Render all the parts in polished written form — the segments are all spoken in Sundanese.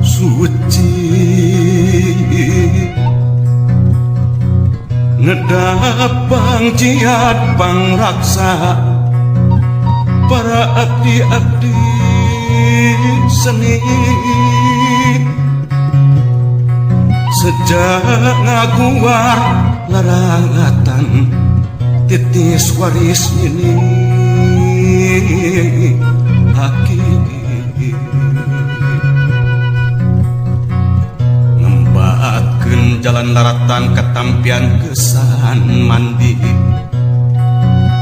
suci ngedapang jihad pangraksa para abdi-abdi seni sejak ngaguar larangatan titis waris ini haki ngembaatkeun jalan laratan ketampian kesan mandi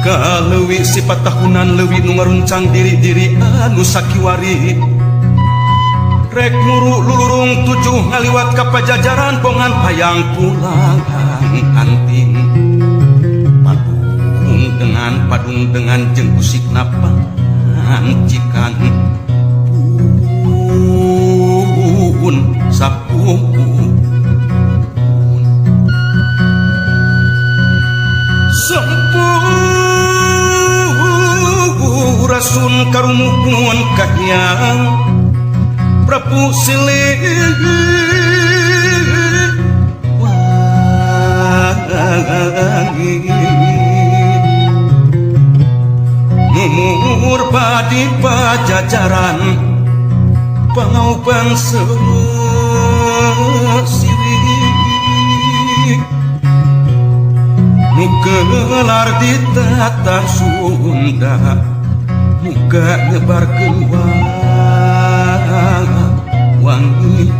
kaleuwi sifat tahunan leuwih nu ngaruncang diri-diri anu sakiwari rek muru lulurung tujuh ngaliwat ka pajajaran bongan hayang pulang anting padung dengan jeung usik napa cikan pun sapun sampurasun karumuhun kahyang Prabu silih wangi Numur padi pajajaran pangauban sesiwi nugelar di tata Sunda muga nyebarkeun wangi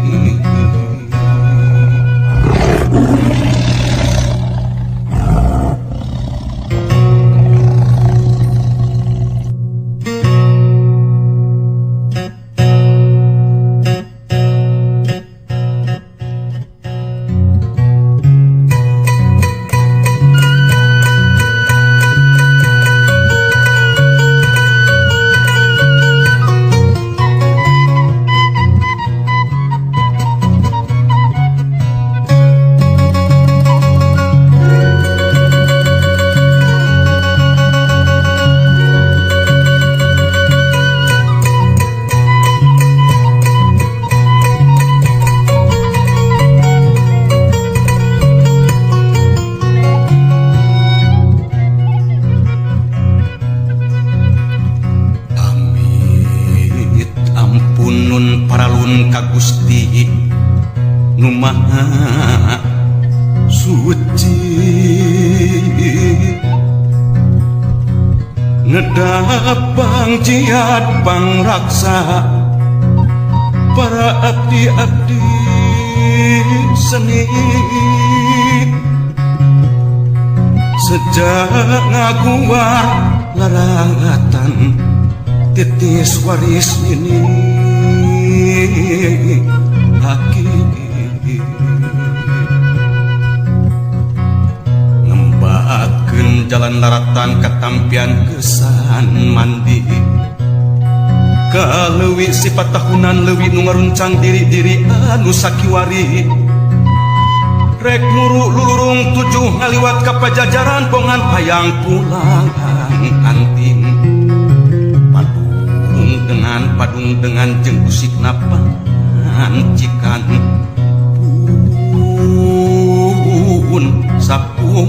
ka Gusti nu maha suci ngedapang jihad pangraksa para abdi-abdi seni sejak ngaguar larangatan titis waris ini haki ngembaatkeun jalan laratan ketampian kesan mandi kaleuwi sifat tahunan leuwih nu ngaruncang diri-diri anu sakiwari rek muru lulurung tujuh ngaliwat ka pajajaran bongan hayang pulang anting padung dengan jeung usik napa cikan pun sapun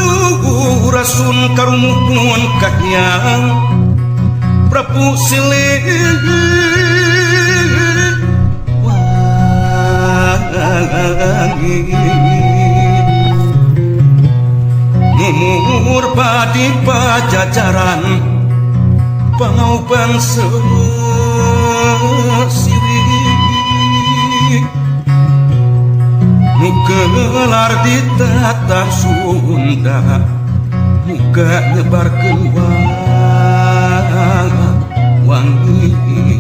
sampurasun karumuhun kahyang Prabu silih wangi Numur padi pajajaran pangauban sesiwi nugelar di tata Sunda muga nyebarkeun wangi